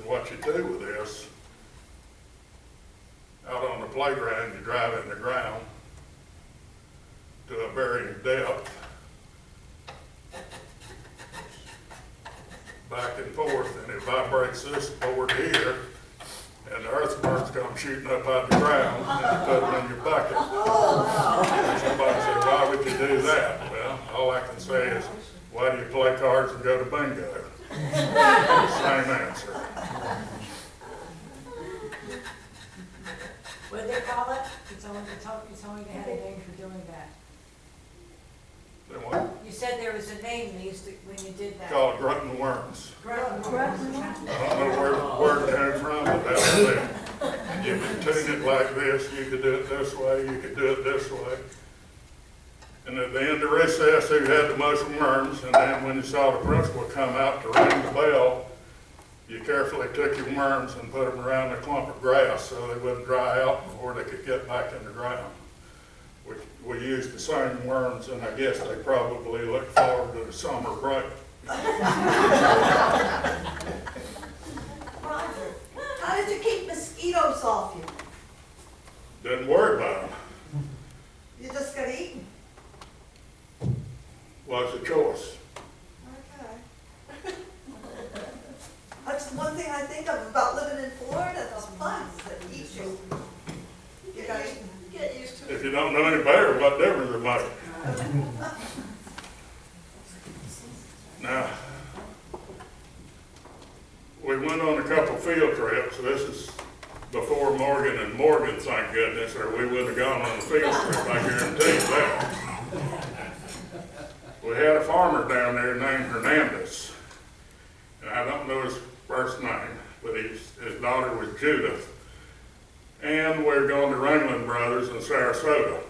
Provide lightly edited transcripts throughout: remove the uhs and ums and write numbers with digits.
what you do with this, out on the playground, you drive it in the ground to a varying depth, back and forth, and it vibrates this board here, and the earthworms come shooting up out the ground, and you put them in your bucket. And somebody said, why would you do that? Well, all I can say is, why do you play cards and go to bingo? Same answer. What do they call it? You told me they had a name for doing that. Then what? You said there was a name they used to, when you did that. Called grunting worms. Grunt. I don't know where the word came from, but that was it. And you could tune it like this, you could do it this way, you could do it this way. And at the end of recess, who had the most worms, and then when you saw the principal come out to ring the bell, you carefully took your worms and put them around a clump of grass so they wouldn't dry out before they could get back in the ground. We used the same worms, and I guess they probably looked forward to the summer break. Roger, how did you keep mosquitoes off you? Didn't worry about them. You just got eaten? Was a choice. Okay. That's one thing I think of about living in Florida, those bugs that eat you. You got eaten. Get used to it. If you don't know any better, what difference it make? Now, we went on a couple field trips. This is before Morgan and Morgan, thank goodness, or we wouldn't have gone on the field trip, I guarantee you that. We had a farmer down there named Hernandez, and I don't know his first name, but his daughter was Judith. And we're going to Ringling Brothers in Sarasota.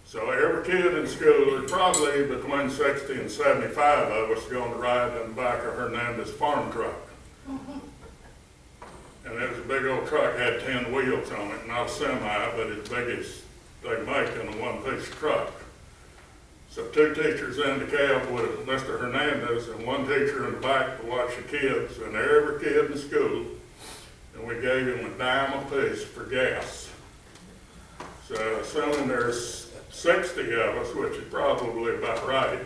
So every kid in school, there's probably between 60 and 75 of us going to ride in the back of Hernandez farm truck. And it was a big old truck, had 10 wheels on it, not a semi, but as big as they make in a one-piece truck. So 2 teachers in the cab with Mr. Hernandez and 1 teacher in the back to watch the kids, and every kid in school. And we gave him a dime a piece for gas. So assuming there's 60 of us, which is probably about right,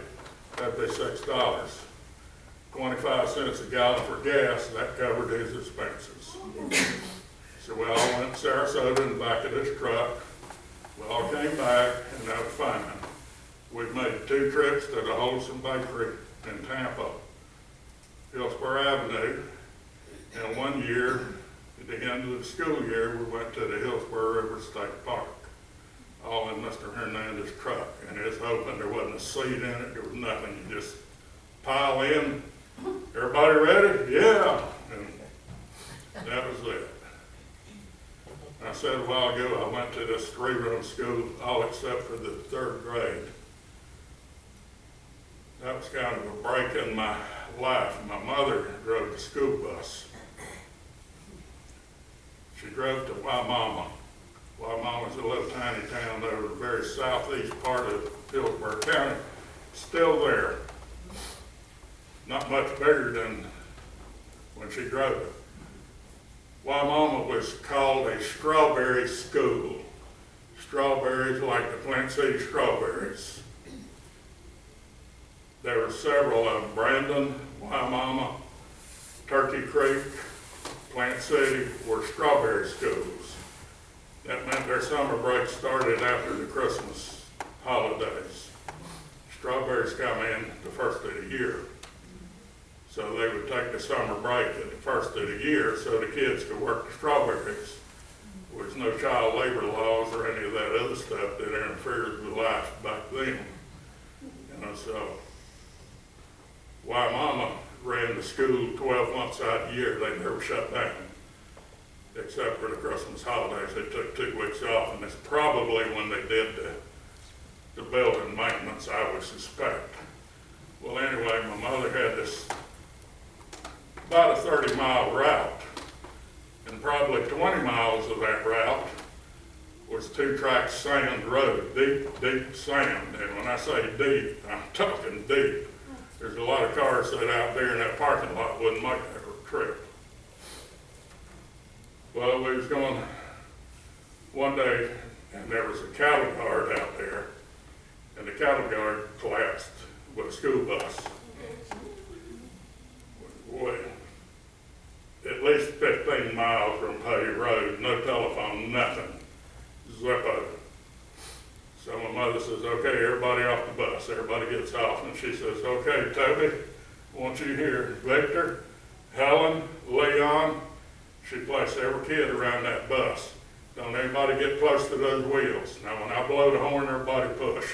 that'd be $6. 25 cents a gallon for gas, that covered his expenses. So we all went to Sarasota in the back of this truck. We all came back, and that was fine. We've made 2 trips to the Wholesome Bakery in Tampa, Hillsborough Avenue, and 1 year, at the end of the school year, we went to the Hillsborough River State Park, all in Mr. Hernandez's truck. And it's open, there wasn't a seat in it, there was nothing. You just pile in. Everybody ready? Yeah. And that was it. I said a while ago, I went to this 3-room school, all except for the 3rd grade. That was kind of a break in my life. My mother drove the school bus. She drove to Waimama. Waimama's a little tiny town over the very southeast part of Hillsborough County. Still there. Not much bigger than when she drove it. Waimama was called a strawberry school. Strawberries like the Flint City strawberries. There were several of them: Brandon, Waimama, Turkey Creek, Plant City were strawberry schools. That meant their summer break started after the Christmas holidays. Strawberries come in the first of the year. So they would take the summer break at the first of the year so the kids could work the strawberries. There was no child labor laws or any of that other stuff that interfered with life back then. So Waimama ran the school 12 months out of the year. They never shut down, except for the Christmas holidays. They took 2 weeks off, and it's probably when they did the building maintenance, I would suspect. Well, anyway, my mother had this about a 30-mile route, and probably 20 miles of that route was 2-track sand road, deep, deep sand. And when I say deep, I'm talking deep. There's a lot of cars that out there in that parking lot wouldn't make that trip. Well, we was going one day, and there was a cattle guard out there, and the cattle guard collapsed with a school bus. Boy, at least 15 miles from paved road, no telephone, nothing. Zippo. So my mother says, okay, everybody off the bus. Everybody gets off, and she says, okay, Toby, I want you here. Victor, Helen, Leon. She placed every kid around that bus. Don't anybody get close to those wheels. Now, when I blow the horn, everybody push.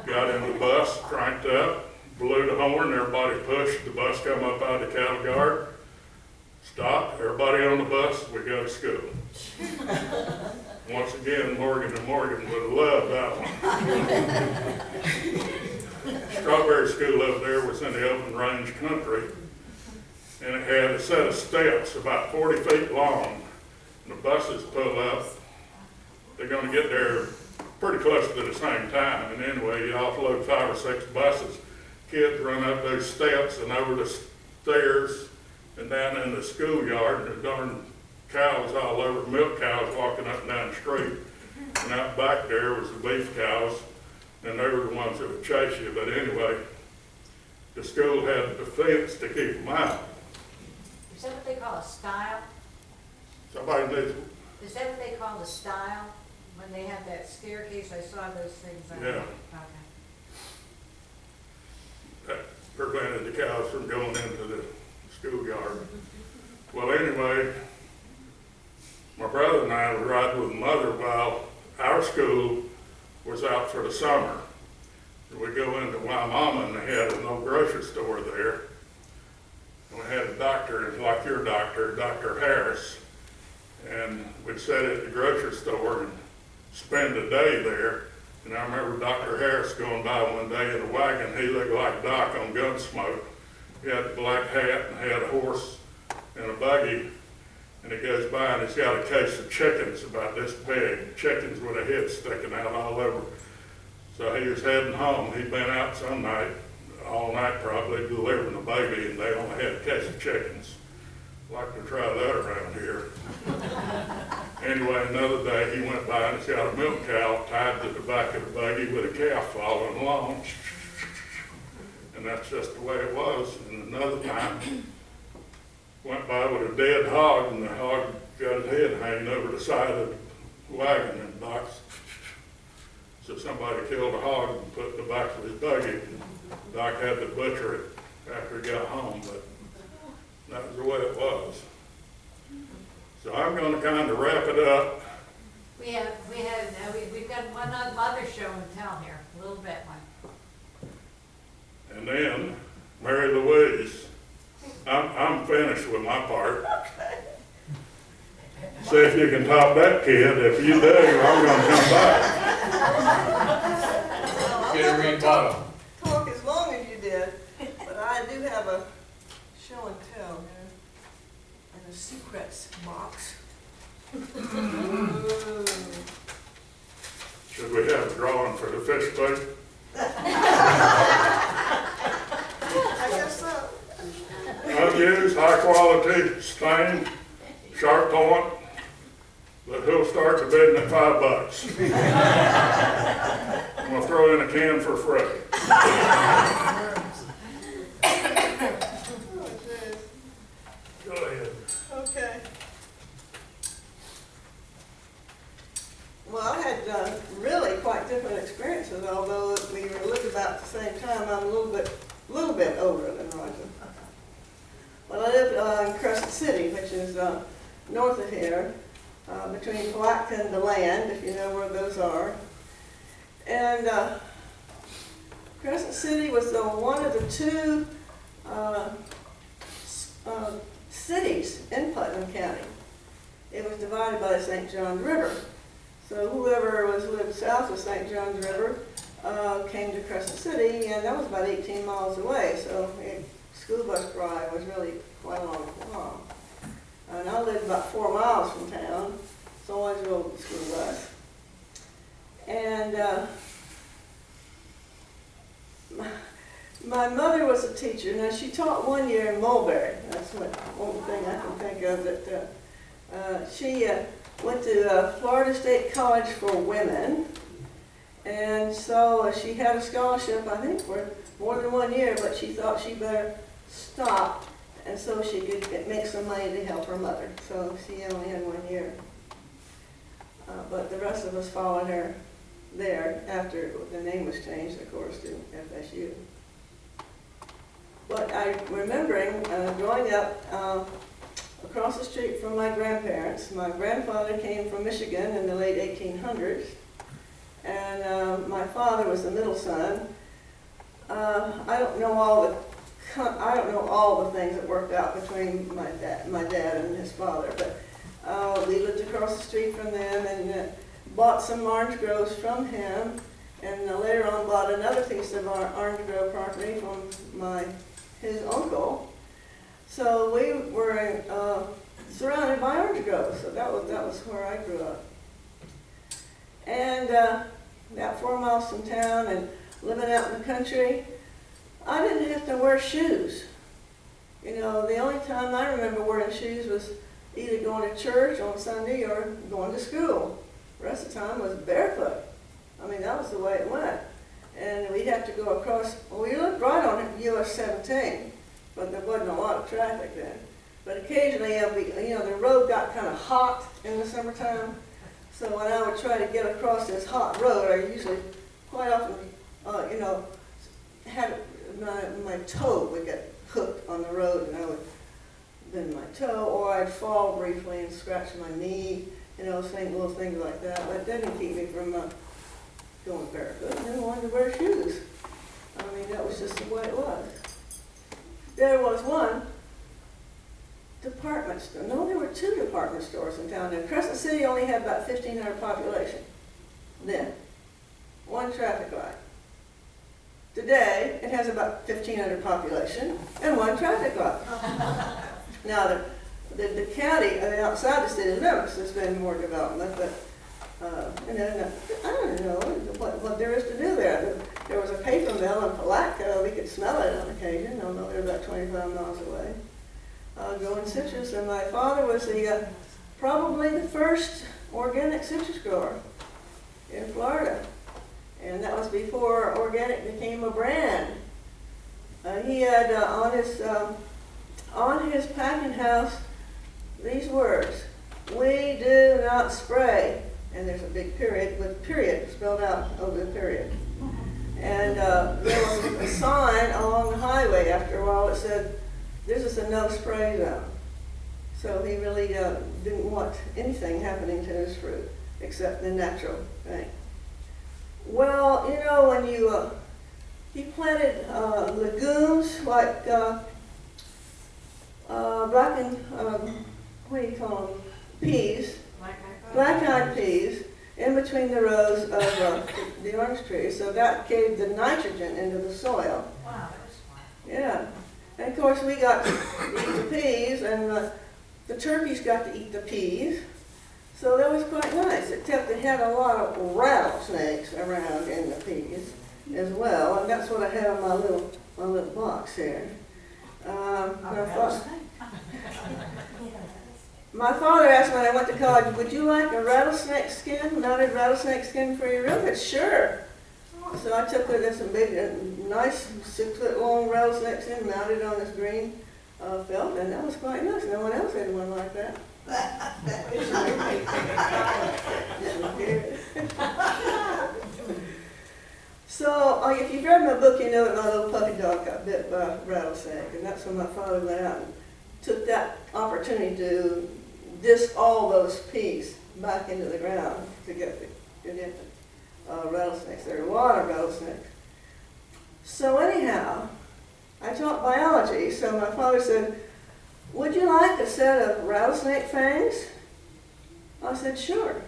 Got in the bus, cranked up, blew the horn, everybody pushed. The bus come up out of the cattle guard. Stopped, everybody on the bus, we go to school. Once again, Morgan and Morgan would have loved that one. Strawberry School up there was in the open range country, and it had a set of steps about 40 feet long. And the buses pull up. They're going to get there pretty close to the same time. And anyway, you offload 5 or 6 buses. Kids run up those steps and over the stairs and down in the schoolyard. And the darn cows all over, milk cows walking up and down the street. And out back there was the beef cows, and they were the ones that would chase you. But anyway, the school had the fence to keep them out. Is that what they call a stile? Somebody needs, Is that what they call the stile? When they have that staircase, I saw those things on. Yeah. Okay. that prevented the cows from going into the schoolyard. Well, anyway, my brother and I would ride with mother while our school was out for the summer. We'd go into Wimauma, and they had an old grocery store there. And we had a doctor, like your doctor, Dr. Harris, and we'd sit at the grocery store and spend a day there. And I remember Dr. Harris going by one day in a wagon. He looked like Doc on Gunsmoke. He had the black hat and had a horse and a buggy. And he goes by and he's got a case of chickens about this big, chickens with a head sticking out all over. So he was heading home. He'd been out some night, all night probably, delivering a baby, and they only had a case of chickens. Like to try that around here. Anyway, another day he went by and he's got a milk cow tied to the back of the buggy with a calf following along. And that's just the way it was. And another time, went by with a dead hog, and the hog got his head hanging over the side of the wagon, and Doc, so somebody killed a hog and put it in the back of his buggy. Doc had to butcher it after he got home, but that was the way it was. So I'm going to kind of wrap it up. We've got one other show in town here, a little bit one. And then, Mary Louise, I'm finished with my part. See if you can top that, kid. If you do, I'm going to come back. Get a ring bottom. Talk as long as you did, but I do have a show and tell here, and a secrets box. Should we have a drawing for the fish bait? I guess so. Unused, high quality, stained, sharp point, but he'll start the bidding at $5. I'm gonna throw in a can for free. Oh, geez. Go ahead. Okay. Well, I had really quite different experiences, although we lived about the same time. I'm a little bit older than Roger. Well, I lived in Crescent City, which is north of here, between Palatka and DeLand, if you know where those are. And Crescent City was one of the two cities in Putnam County. It was divided by the St. Johns River. So whoever lived south of St. Johns River came to Crescent City, and that was about 18 miles away. So a school bus ride was really quite a long while. And I lived about 4 miles from town, so I always rode the school bus. And my mother was a teacher. Now, she taught 1 year in Mulberry. That's one thing I can think of that She went to Florida State College for Women, and so she had a scholarship, I think, for more than 1 year, but she thought she better stop, and so she could make some money to help her mother. So she only had 1 year. But the rest of us followed her there after the name was changed, of course, to FSU. But I'm remembering growing up across the street from my grandparents. My grandfather came from Michigan in the late 1800s, and my father was the middle son. I don't know all the things that worked out between my dad and his father, but we lived across the street from them and bought some orange groves from him, and later on bought another piece of our orange grove property from his uncle. So we were surrounded by orange groves, so that was where I grew up. And about 4 miles from town and living out in the country, I didn't have to wear shoes. You know, the only time I remember wearing shoes was either going to church on Sunday or going to school. The rest of the time was barefoot. I mean, that was the way it went. And we'd have to go across, well, we lived right on US 17, but there wasn't a lot of traffic then. But occasionally, the road got kind of hot in the summertime. So when I would try to get across this hot road, I usually, quite often, had my toe would get hooked on the road, and I would bend my toe, or I'd fall briefly and scratch my knee, little things like that. But that didn't keep me from going barefoot. I didn't want to wear shoes. I mean, that was just the way it was. There was one department store. No, there were 2 department stores in town. And Crescent City only had about 1,500 population then. 1 traffic light. Today, it has about 1,500 population and 1 traffic light. Now, the county, outside the city limits, there's been more development, but I don't know what there is to do there. There was a paper mill in Palatka. We could smell it on occasion, although they're about 25 miles away. Growing citrus, and my father was probably the first organic citrus grower in Florida. And that was before organic became a brand. He had on his packing house these words: "We do not spray." And there's a big period with period spelled out over the period. And there was a sign along the highway after a while that said, "This is a no spray zone." So he really didn't want anything happening to his fruit except the natural thing. Well, when he planted legumes like peas, black-eyed peas, in between the rows of the orange trees. So that gave the nitrogen into the soil. Wow, that was fun. Yeah. And of course we got to eat the peas, and the turkeys got to eat the peas. So that was quite nice, except it had a lot of rattlesnakes around in the peas as well, and that's what I have in my little box here. My father asked me when I went to college, "Would you like a rattlesnake skin, mounted rattlesnake skin for your roof?" I said, "Sure." So I took this big, nice 6-foot-long rattlesnake skin mounted on this green felt, and that was quite nice. No one else had one like that. So if you've read my book, you know that my little puppy dog got bit by a rattlesnake, and that's when my father went out and took that opportunity to disc all those peas back into the ground to get the rattlesnakes. There are a lot of rattlesnakes. So anyhow, I taught biology, so my father said, "Would you like a set of rattlesnake fangs?" I said, "Sure."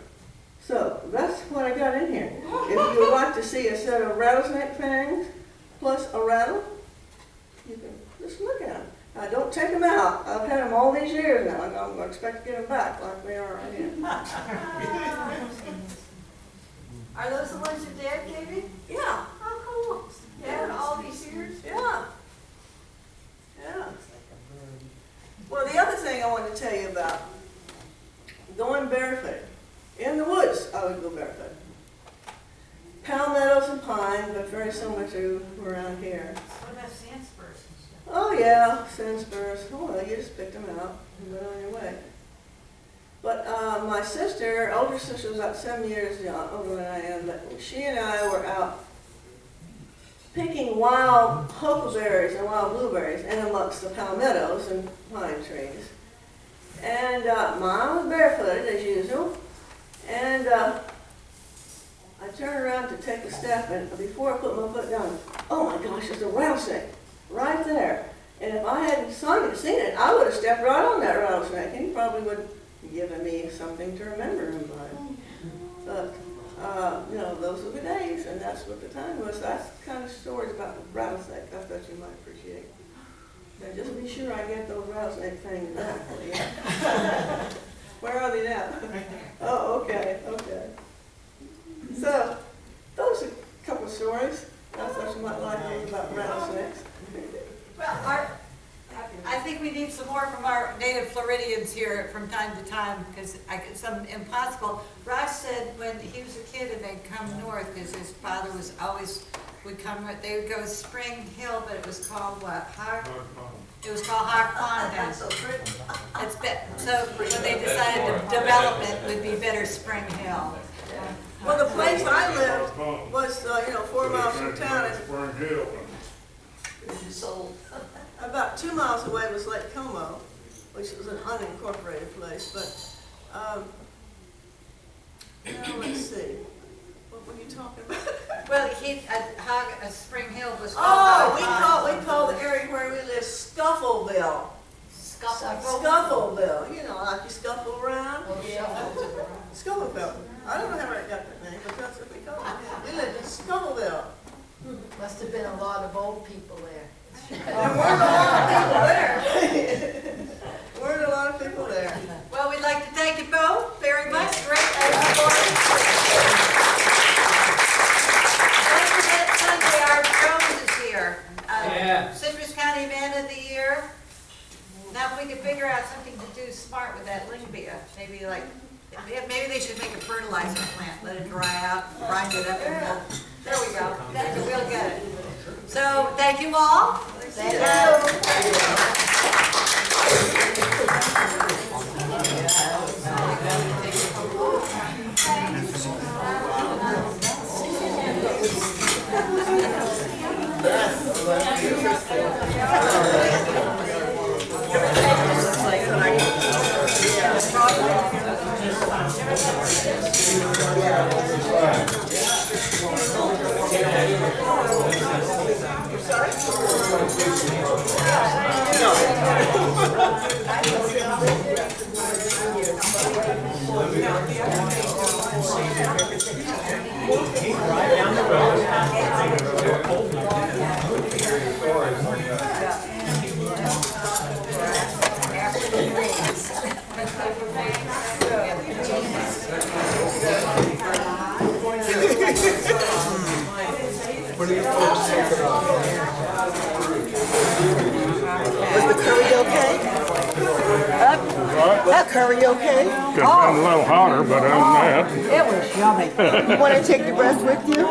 So that's what I got in here. If you would like to see a set of rattlesnake fangs plus a rattle, you can just look at them. Now, don't take them out. I've had them all these years now, and I'm expect to get them back like they are right here. Are those the ones your dad gave you? Yeah, Oh, cool. Yeah, all these years? yeah, yeah. Well, the other thing I wanted to tell you about barefooted. In the woods, I would go barefoot. Palmettos and pine, but very similar to around here. What about sand spurs and stuff? Oh yeah, sand spurs. Oh, well, you just picked them out and went on your way. But my sister, older sister, was about 7 years older than I am, but she and I were out picking wild huckleberries and wild blueberries in amongst the palmettos and pine trees. And Mom was barefooted as usual, and I turned around to take a step, and before I put my foot down, oh my gosh, there's a rattlesnake right there. And if I hadn't seen it, I would have stepped right on that rattlesnake, and he probably would have given me something to remember him by. But, you know, those were the days, and that's what the time was. That's the kind of stories about the rattlesnake I thought you might appreciate. Now, just be sure I get those rattlesnake things back for you. Where are they now? Oh, okay, okay. So, those are a couple of stories I thought you might like about rattlesnakes. Well, I think we need some more from our native Floridians here from time to time, because I get some impossible. Raj said when he was a kid and they'd come north, because his father was always, they would go Spring Hill, but it was called what? It was called Hog Pond then. So when they decided to develop it, would be better Spring Hill. Well, the place I lived was, 4 miles from town, and Spring Hill. about 2 miles away was Lake Como, which was an unincorporated place, but, now let's see, what were you talking about? Well, Spring Hill was called. Oh, we call the area where we live Scuffleville. Scuffleville, you know, like you scuffle around. Scuffleville. I don't know how I got that name, but that's what we call it. We lived in Scuffleville. Must have been a lot of old people there. There weren't a lot of people there. Weren't a lot of people there. Well, we'd like to thank you both very much. Great stories. Don't forget Sunday, our Jones is here. Citrus County Man of the Year. Now, if we could figure out something to do smart with that lingbia, maybe they should make a fertilizer plant, let it dry out, grind it up, and there we go. We'll get it. So, thank you all. Thank you. Was the curry okay? That curry okay? Could have been a little hotter, but other than that. It was yummy. You want to take the rest with you?